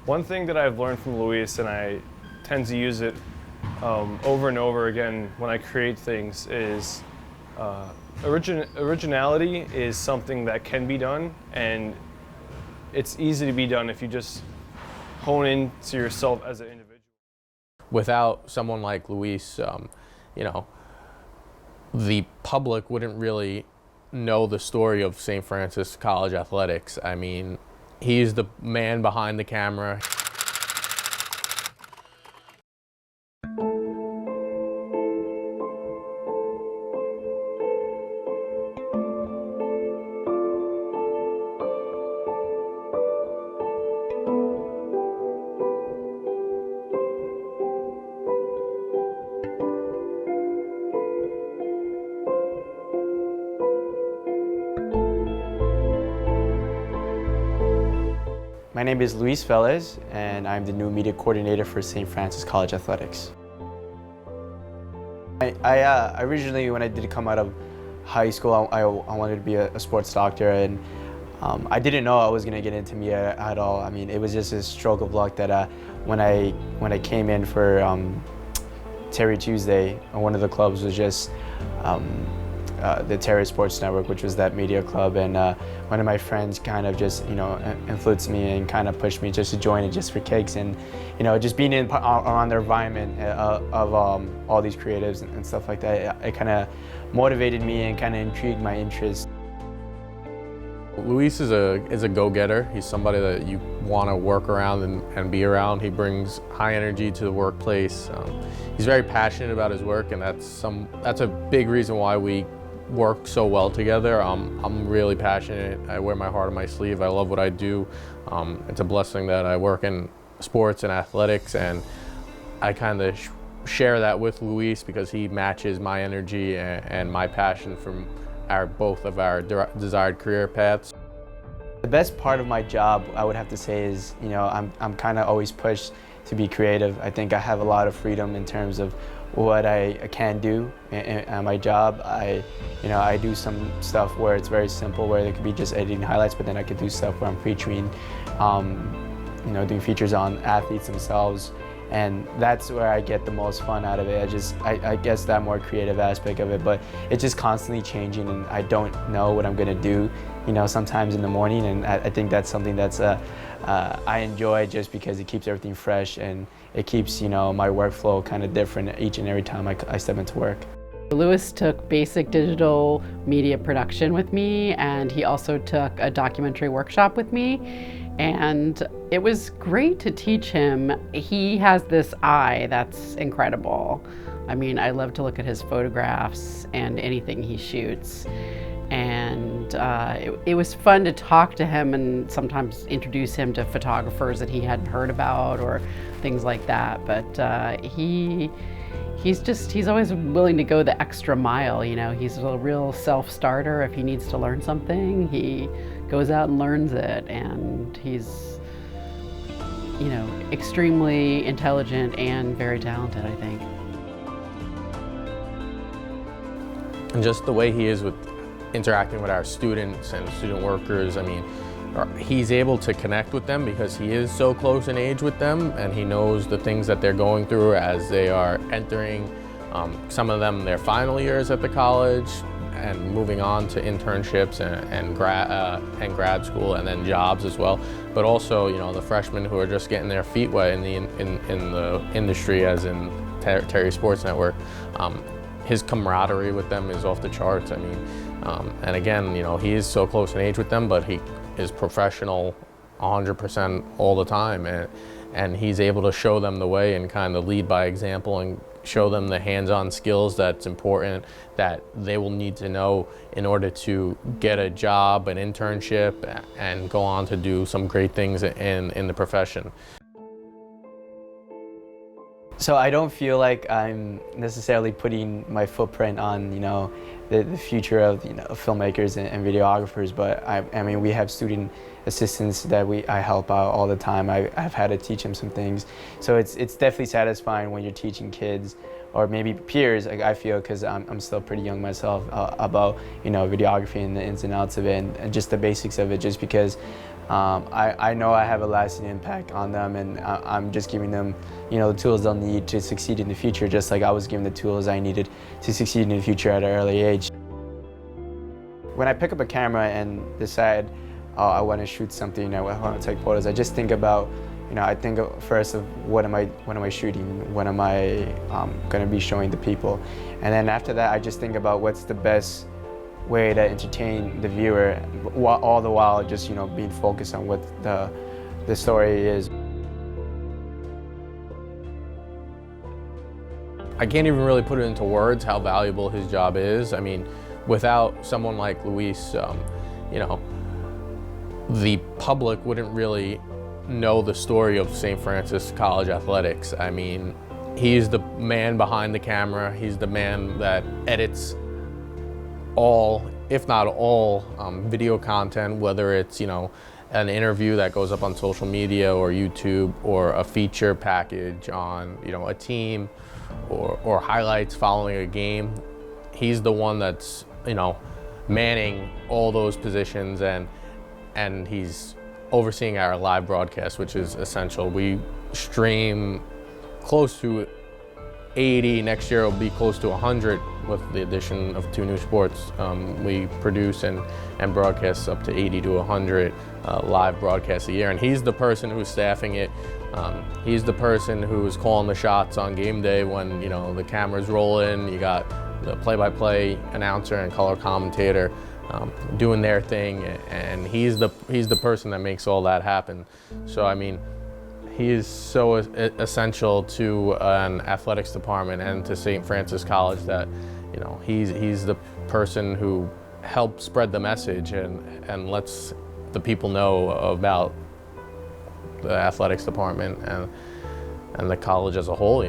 One thing that I've learned from Luis, and I tend to use it over and over again when I create things, is originality is something that can be done, and it's easy to be done if you just hone in to yourself as an individual. Without someone like Luis, you know, the public wouldn't really know the story of St. Francis College athletics. I mean, he's the man behind the camera. My name is Luis Velez, and I'm the new media coordinator for St. Francis College Athletics. I originally, when I did come out of high school, I wanted to be a sports doctor, and I didn't know I was going to get into media at all. I mean, it was just a stroke of luck that when I came in for Terry Tuesday, one of the clubs was just the Terry Sports Network, which was that media club, and one of my friends kind of just, you know, influenced me and kind of pushed me just to join it just for kicks, and, you know, just being around the environment of all these creatives and stuff like that, it kind of motivated me and kind of intrigued my interest. Luis is a go-getter. He's somebody that you want to work around and be around. He brings high energy to the workplace. He's very passionate about his work, and that's a big reason why we work so well together. I'm really passionate. I wear my heart on my sleeve. I love what I do. It's a blessing that I work in sports and athletics, and I kind of share that with Luis because he matches my energy and my passion from both of our desired career paths. The best part of my job, I would have to say, is, you know, I'm kind of always pushed to be creative. I think I have a lot of freedom in terms of what I can do in my job. I do some stuff where it's very simple, where there could be just editing highlights, but then I could do stuff where I'm featuring, you know, doing features on athletes themselves. And that's where I get the most fun out of it. I guess that more creative aspect of it, but it's just constantly changing, and I don't know what I'm gonna do, you know, sometimes in the morning, and I think that's something that's I enjoy, just because it keeps everything fresh, and it keeps, you know, my workflow kind of different each and every time I step into work. Luis took basic digital media production with me, and he also took a documentary workshop with me. And it was great to teach him. He has this eye that's incredible. I mean, I love to look at his photographs and anything he shoots. And it was fun to talk to him and sometimes introduce him to photographers that he hadn't heard about or things like that. But he's always willing to go the extra mile, you know. He's a real self-starter. If he needs to learn something, he goes out and learns it, and he's, you know, extremely intelligent and very talented, I think. And just the way he is with interacting with our students and student workers, I mean, he's able to connect with them because he is so close in age with them, and he knows the things that they're going through as they are entering, some of them, their final years at the college, and moving on to internships and grad school, and then jobs as well. But also, you know, the freshmen who are just getting their feet wet in the industry, as in Terry Sports Network. His camaraderie with them is off the charts. I mean, and again, you know, he is so close in age with them, but he is professional 100% all the time, and he's able to show them the way and kind of lead by example and show them the hands-on skills that's important, that they will need to know in order to get a job, an internship, and go on to do some great things in the profession. So I don't feel like I'm necessarily putting my footprint on, you know, the future of, you know, filmmakers and videographers, but I mean, we have student assistants that I help out all the time. I've had to teach them some things, so it's definitely satisfying when you're teaching kids or maybe peers, like I feel, because I'm still pretty young myself, about, you know, videography and the ins and outs of it, and just the basics of it, just because I know I have a lasting impact on them, and I'm just giving them, the tools they'll need to succeed in the future, just like I was given the tools I needed to succeed in the future at an early age. When I pick up a camera and decide, oh, I want to shoot something, I want to take photos, I just think about, I think first of what am I shooting, what am I going to be showing the people, and then after that I just think about what's the best way to entertain the viewer, all the while just being focused on what the story is. I can't even really put it into words how valuable his job is. I mean, without someone like Luis, the public wouldn't really know the story of St. Francis College athletics. I mean, he's the man behind the camera. He's the man that edits all, if not all, video content, whether it's, an interview that goes up on social media or YouTube, or a feature package on, a team, or highlights following a game. He's the one that's, manning all those positions, and he's overseeing our live broadcast, which is essential. We stream close to 80, next year it'll be close to 100 with the addition of 2 new sports. We produce and broadcast up to 80 to 100 live broadcasts a year, and he's the person who's staffing it. He's the person who's calling the shots on game day when the cameras roll in. You got the play-by-play announcer and color commentator doing their thing, and he's the person that makes all that happen. So I mean, he is so essential to an athletics department and to St. Francis College that, he's the person who helps spread the message and lets the people know about the athletics department and the college as a whole,